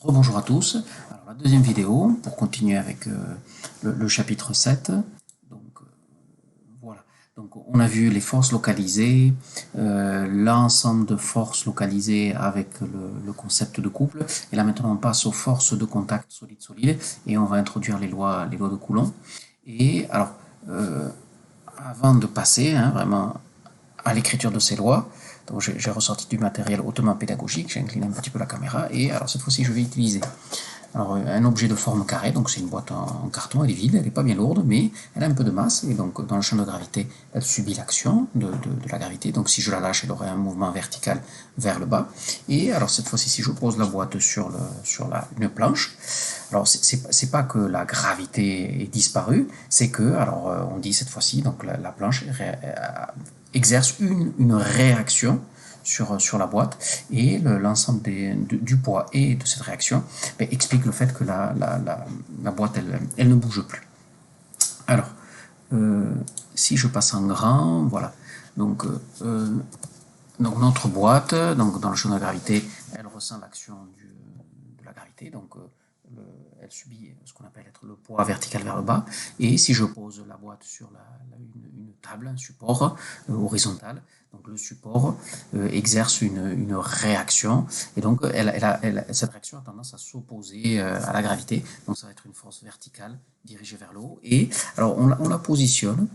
Rebonjour à tous. Alors, la deuxième vidéo, pour continuer avec le chapitre 7. Donc, voilà. Donc, on a vu les forces localisées, l'ensemble de forces localisées avec le concept de couple. Et là, maintenant, on passe aux forces de contact solide-solide et on va introduire les lois de Coulomb. Et alors, avant de passer vraiment à l'écriture de ces lois, donc j'ai ressorti du matériel hautement pédagogique, j'ai incliné un petit peu la caméra, et alors cette fois-ci je vais utiliser un objet de forme carrée, donc c'est une boîte en carton, elle est vide, elle n'est pas bien lourde, mais elle a un peu de masse, et donc dans le champ de gravité, elle subit l'action de la gravité, donc si je la lâche, elle aurait un mouvement vertical vers le bas, et alors cette fois-ci, si je pose la boîte sur une planche, alors c'est pas que la gravité est disparue, c'est que, alors on dit cette fois-ci, donc la planche exerce une réaction sur la boîte, et l'ensemble du poids et de cette réaction explique le fait que la boîte elle ne bouge plus. Alors, si je passe en grand, voilà, donc notre boîte, donc dans le champ de la gravité, elle ressent l'action de la gravité, donc elle subit ce qu'on appelle être le poids vertical vers le bas, et si je pose la boîte sur une table, un support horizontal, donc le support exerce une réaction, et donc cette réaction a tendance à s'opposer à la gravité, donc ça va être une force verticale dirigée vers le haut, et alors on la positionne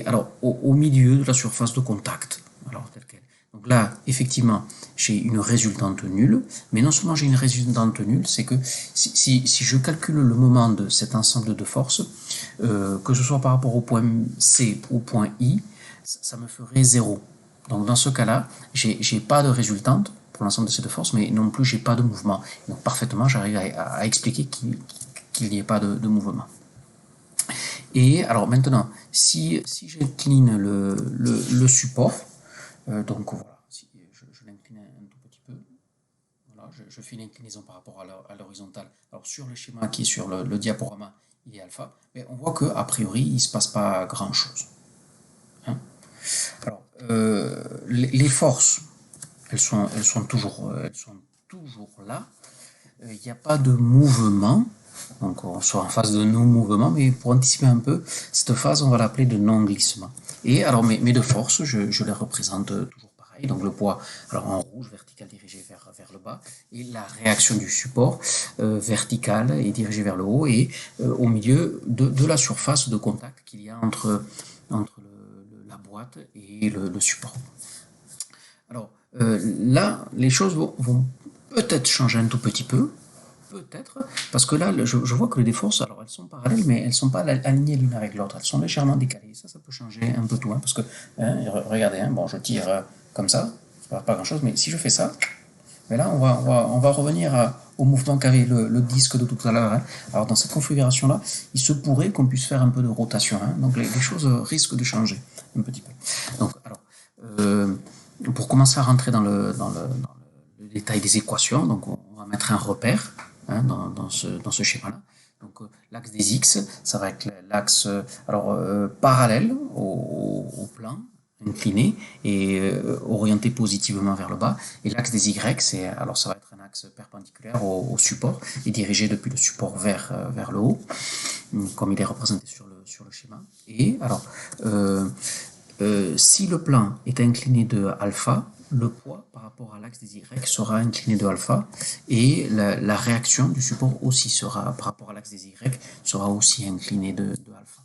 alors, au milieu de la surface de contact, alors telle qu'elle. Donc là, effectivement, j'ai une résultante nulle, mais non seulement j'ai une résultante nulle, c'est que si je calcule le moment de cet ensemble de forces, que ce soit par rapport au point C ou au point I, ça me ferait 0. Donc dans ce cas-là, j'ai pas de résultante pour l'ensemble de ces deux forces, mais non plus j'ai pas de mouvement. Donc parfaitement, j'arrive à expliquer qu'il n'y ait pas de mouvement. Et alors maintenant, si j'incline le support, donc voilà, si je l'incline un tout petit peu, voilà, je fais l'inclinaison par rapport à l'horizontale. Alors sur le schéma qui est sur le diaporama, il est alpha, mais on voit qu'a priori, il ne se passe pas grand-chose. Hein. Alors, les forces, elles sont toujours là. Il n'y a pas de mouvement. Donc on soit en phase de non-mouvement, mais pour anticiper un peu, cette phase, on va l'appeler de non-glissement. Et alors mes deux forces, je les représente toujours pareil. Donc le poids, alors en rouge, vertical dirigé vers le bas, et la réaction du support, verticale et dirigée vers le haut, et au milieu de la surface de contact qu'il y a entre la boîte et le support. Alors là, les choses vont peut-être changer un tout petit peu, peut-être, parce que là, je vois que les forces, alors elles sont parallèles, mais elles ne sont pas alignées l'une avec l'autre, elles sont légèrement décalées. Ça peut changer un peu tout, parce que, regardez, bon, je tire comme ça, c'est pas grand-chose, mais si je fais ça, mais là, on va revenir au mouvement qu'avait le disque de tout à l'heure. Alors, dans cette configuration-là, il se pourrait qu'on puisse faire un peu de rotation, donc les choses risquent de changer un petit peu. Donc, alors, pour commencer à rentrer dans le détail des équations, donc on va mettre un repère dans ce schéma-là. Donc l'axe des X, ça va être l'axe parallèle au plan, incliné et orienté positivement vers le bas. Et l'axe des Y, ça va être un axe perpendiculaire au support et dirigé depuis le support vers le haut, comme il est représenté sur le schéma. Et alors, si le plan est incliné de alpha, le poids par rapport à l'axe des Y sera incliné de alpha, et la réaction du support aussi sera, par rapport à l'axe des Y, sera aussi inclinée de alpha.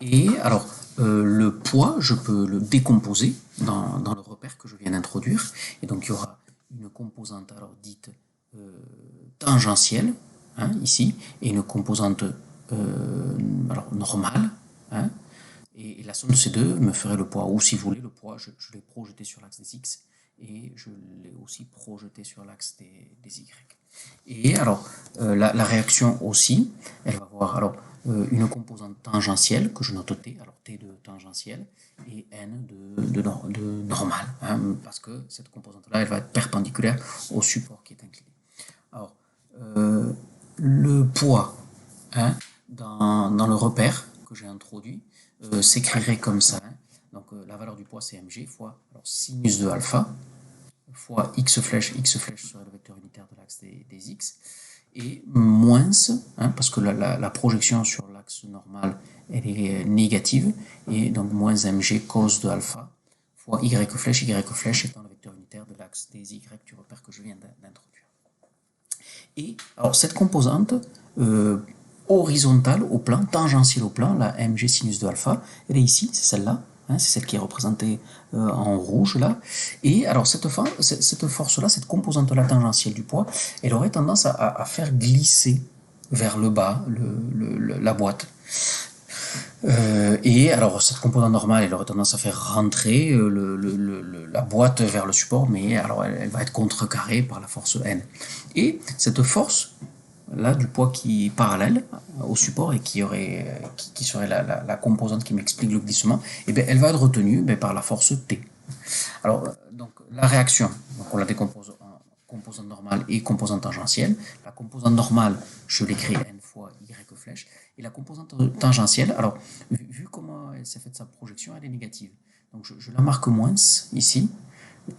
Et alors, le poids, je peux le décomposer dans le repère que je viens d'introduire, et donc il y aura une composante dite tangentielle, ici, et une composante normale, et la somme de ces deux me ferait le poids. Ou si vous voulez, le poids, je l'ai projeté sur l'axe des X et je l'ai aussi projeté sur l'axe des Y. Et alors, la réaction aussi, elle va avoir une composante tangentielle que je note T, alors T de tangentielle, et N de normal, parce que cette composante-là, elle va être perpendiculaire au support qui est incliné. Alors, le poids dans le repère que j'ai introduit s'écrirait comme ça. Donc la valeur du poids c'est mg fois sinus de alpha fois x flèche serait le vecteur unitaire de l'axe l'axe des x, et moins, hein, parce que la projection sur l'axe normal, elle est négative, et donc moins mg cos de alpha, fois y flèche étant le vecteur unitaire de l'axe des y du repère que je viens d'introduire. Et alors cette composante horizontale au plan, tangentielle au plan, la mg sinus de alpha, elle est ici, c'est celle-là, hein, c'est celle qui est représentée en rouge là. Et alors cette force-là, cette composante-là tangentielle du poids, elle aurait tendance à faire glisser vers le bas la boîte. Et alors cette composante normale, elle aurait tendance à faire rentrer la boîte vers le support, mais alors elle va être contrecarrée par la force N. Et cette force là du poids qui est parallèle au support et qui serait la composante qui m'explique le glissement, et bien elle va être retenue par la force T. Alors donc la réaction, donc on la décompose en composante normale et composante tangentielle. La composante normale, je l'écris n fois y flèche, et la composante tangentielle, alors vu comment elle s'est faite sa projection, elle est négative. Donc je la marque moins ici,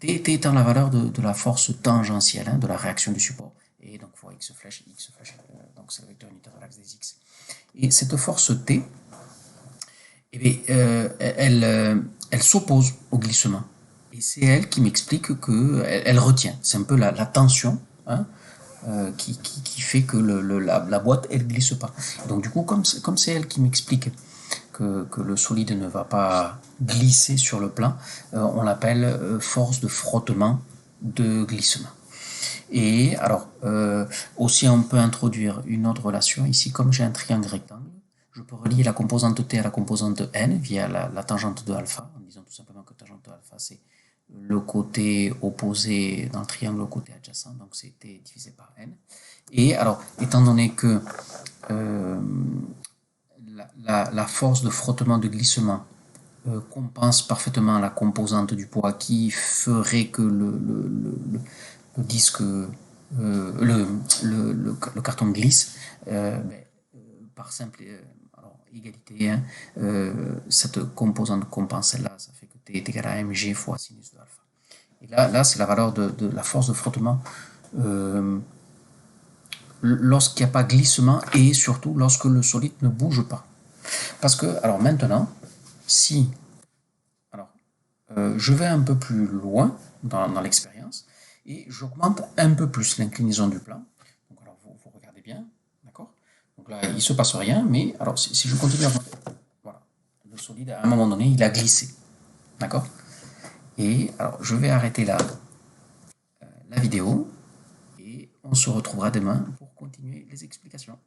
T étant la valeur de la force tangentielle, hein, de la réaction du support, et donc fois x flèche, donc c'est le vecteur unitaire de l'axe des x. Et cette force T, eh bien, elle s'oppose au glissement. Et c'est elle qui m'explique qu'elle retient. C'est un peu la tension, hein, qui fait que la boîte, elle glisse pas. Donc du coup, comme c'est elle qui m'explique que le solide ne va pas glisser sur le plan, on l'appelle force de frottement de glissement. Et alors, aussi on peut introduire une autre relation. Ici, comme j'ai un triangle rectangle, je peux relier la composante T à la composante N via la tangente de alpha, en disant tout simplement que tangente de alpha, c'est le côté opposé dans le triangle au côté adjacent, donc c'est T divisé par N. Et alors, étant donné que la force de frottement de glissement compense parfaitement la composante du poids qui ferait que le disque, le carton glisse, par simple égalité, hein, cette composante compense celle-là, ça fait que T est égal à mg fois sinus de alpha. Et là c'est la valeur de la force de frottement lorsqu'il n'y a pas glissement et surtout lorsque le solide ne bouge pas. Parce que, alors maintenant, si je vais un peu plus loin dans l'expérience et j'augmente un peu plus l'inclinaison du plan. Donc alors vous regardez bien, d'accord? Donc là il ne se passe rien, mais alors si je continue à augmenter, voilà, le solide à un moment donné il a glissé, d'accord? Et alors je vais arrêter là la vidéo et on se retrouvera demain pour continuer les explications.